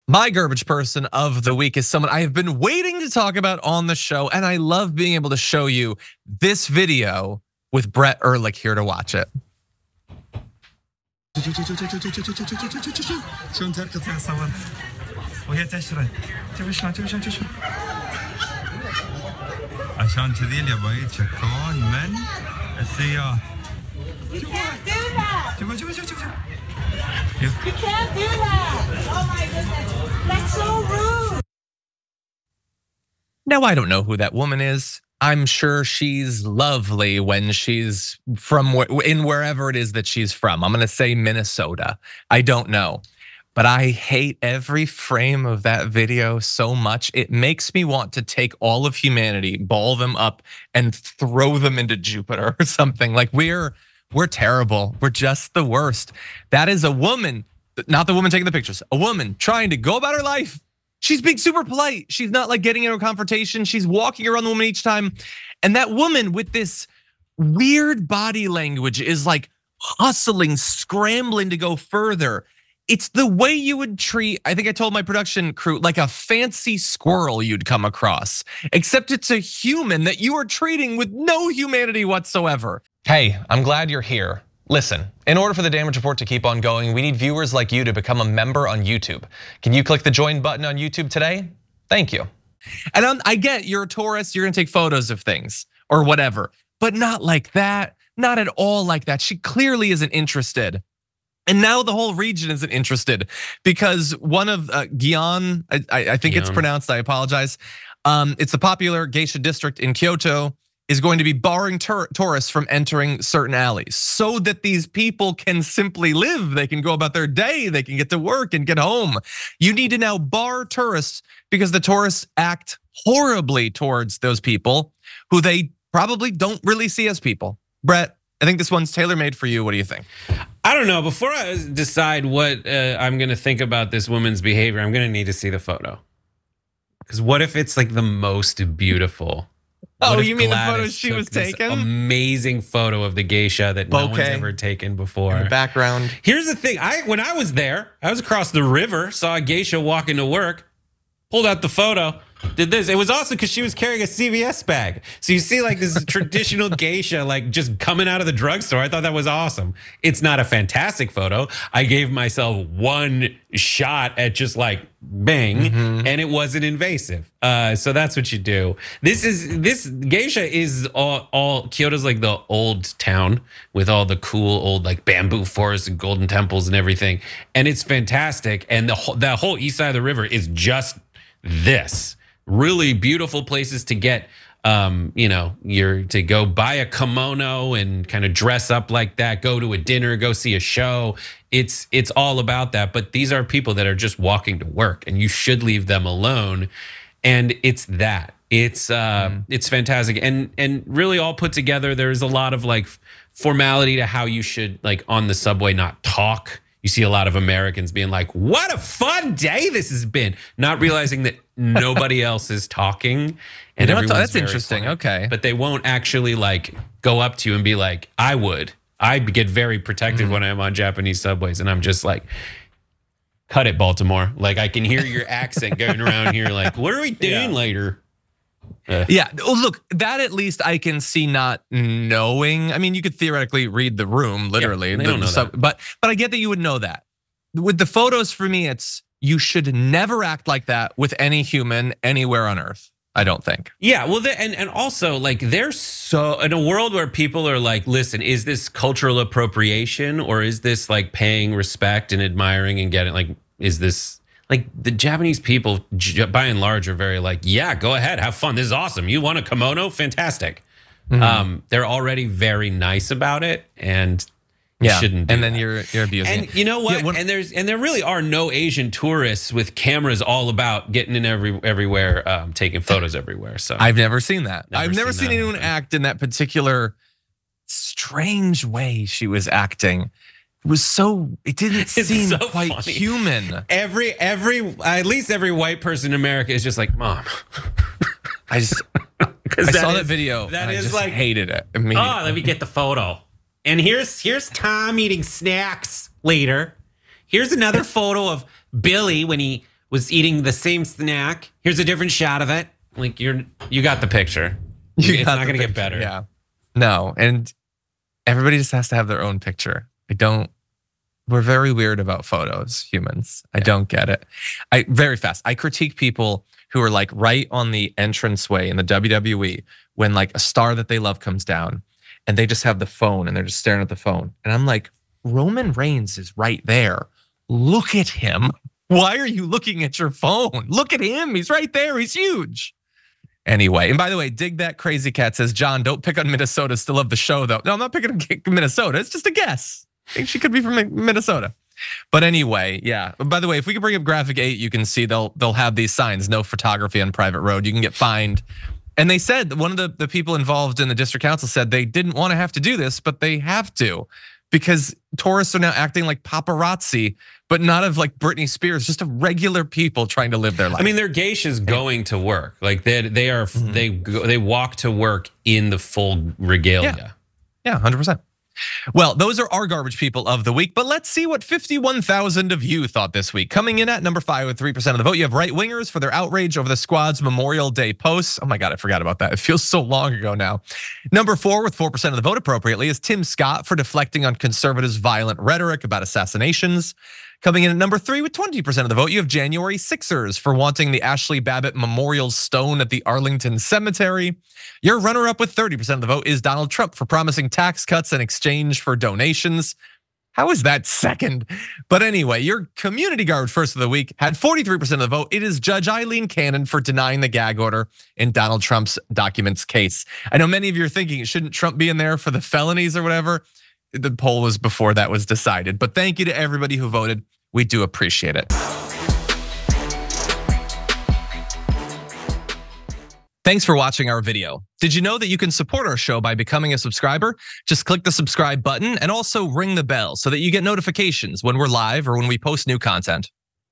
My garbage person of the week is someone I have been waiting to talk about on the show, and I love being able to show you this video with Brett Erlich here to watch it. عشان كذي اللي ابغى يتشكون من السياح. You can't do that. You can't do that. Oh my goodness. That's so rude. Now, I don't know who that woman is. I'm sure she's lovely when she's from wherever it is that she's from. I'm gonna say Minnesota. I don't know. But I hate every frame of that video so much. It makes me want to take all of humanity, ball them up, and throw them into Jupiter or something. Like we're terrible. We're just the worst. That is a woman, not the woman taking the pictures, a woman trying to go about her life. She's being super polite. She's not like getting into a confrontation. She's walking around the woman each time. And that woman with this weird body language is like hustling, scrambling to go further. It's the way you would treat, I think I told my production crew, like a fancy squirrel you'd come across, except it's a human that you are treating with no humanity whatsoever. Hey, I'm glad you're here. Listen, in order for the damage report to keep on going, we need viewers like you to become a member on YouTube. Can you click the join button on YouTube today? Thank you. And I get you're a tourist, you're gonna take photos of things or whatever, but not like that, not at all like that. She clearly isn't interested. And now the whole region isn't interested because one of Gion, I think it's pronounced, I apologize. It's the popular geisha district in Kyoto, is going to be barring tourists from entering certain alleys so that these people can simply live. They can go about their day, they can get to work and get home. You need to now bar tourists because the tourists act horribly towards those people who they probably don't really see as people. Brett, I think this one's tailor-made for you. What do you think? I don't know. Before I decide what I'm gonna think about this woman's behavior, I'm gonna need to see the photo. Because what if it's like the most beautiful? Oh, you mean the photo she was taking? Amazing photo of the geisha that no one's ever taken before. In the background. Here's the thing. When I was there, I was across the river, saw a geisha walking to work, pulled out the photo, did this. It was awesome because she was carrying a CVS bag. So you see like this traditional geisha like just coming out of the drugstore. I thought that was awesome. It's not a fantastic photo. I gave myself one shot at just like bang, and it wasn't invasive. So that's what you do. This geisha is all Kyoto's like the old town with all the cool old like bamboo forests and golden temples and everything. And it's fantastic. And that whole east side of the river is just this. Really beautiful places to get, to go buy a kimono and kind of dress up like that, go to a dinner, go see a show. It's all about that. But these are people that are just walking to work, and you should leave them alone. And it's that. It's fantastic, and really all put together. There's a lot of like formality to how you should like on the subway not talk. You see a lot of Americans being like, what a fun day this has been. Not realizing that nobody else is talking. And that's interesting, quiet. Okay. But they won't actually like go up to you and be like, I get very protective when I'm on Japanese subways, and I'm just like, cut it, Baltimore. Like I can hear your accent going around here like, what are we doing later? Yeah, look, that at least I can see not knowing. I mean, you could theoretically read the room, literally. They don't know that. But I get that you would know that. With the photos, for me, it's you should never act like that with any human anywhere on earth. I don't think. Yeah, well, and also like they're so in a world where people are like, listen, is this cultural appropriation or is this like paying respect and admiring and getting like, is this? Like the Japanese people, by and large, are very like, yeah, go ahead, have fun. This is awesome. You want a kimono? Fantastic. They're already very nice about it, and you shouldn't. Do and then that. you're abusing. And you know what? And there really are no Asian tourists with cameras all about getting in everywhere, taking photos everywhere. So I've never seen that. I've never seen anyone act in that particular strange way she was acting. It didn't seem quite funny. Human. At least every white person in America is just like, Mom. I saw that video and I just like, hated it immediately. Oh, let me get the photo. And here's Tom eating snacks later. Here's another photo of Billy when he was eating the same snack. Here's a different shot of it. Like you got the picture. It's not going to get better. Yeah. No, and everybody just has to have their own picture. We're very weird about photos, humans. I don't get it. Very fast. I critique people who are like right on the entranceway in the WWE when like a star that they love comes down and they just have the phone and they're just staring at the phone. And I'm like, Roman Reigns is right there. Look at him. Why are you looking at your phone? Look at him. He's right there. He's huge. Anyway, and by the way, Dig That Crazy Cat says, John, don't pick on Minnesota. Still love the show, though. No, I'm not picking on Minnesota. It's just a guess. I think she could be from Minnesota. But anyway, yeah. By the way, if we could bring up graphic 8, you can see they'll have these signs, no photography on private road. You can get fined. And they said, one of the people involved in the district council said they didn't want to have to do this, but they have to. Because tourists are now acting like paparazzi, but not of like Britney Spears, just of regular people trying to live their life. I mean, they're geishas going to work. Like they walk to work in the full regalia. Yeah, 100%. Well, those are our garbage people of the week, but let's see what 51,000 of you thought this week. Coming in at number 5 with 3% of the vote, you have right-wingers for their outrage over the squad's Memorial Day posts. Oh my God, I forgot about that. It feels so long ago now. Number 4 with 4% of the vote appropriately is Tim Scott for deflecting on conservatives' violent rhetoric about assassinations. Coming in at number 3 with 20% of the vote, you have January Sixers for wanting the Ashley Babbitt Memorial Stone at the Arlington Cemetery. Your runner-up with 30% of the vote is Donald Trump for promising tax cuts in exchange for donations. How is that second? But anyway, your community guard first of the week had 43% of the vote. It is Judge Eileen Cannon for denying the gag order in Donald Trump's documents case. I know many of you are thinking, shouldn't Trump be in there for the felonies or whatever? The poll was before that was decided. But thank you to everybody who voted. We do appreciate it. Thanks for watching our video. Did you know that you can support our show by becoming a subscriber? Just click the subscribe button and also ring the bell so that you get notifications when we're live or when we post new content.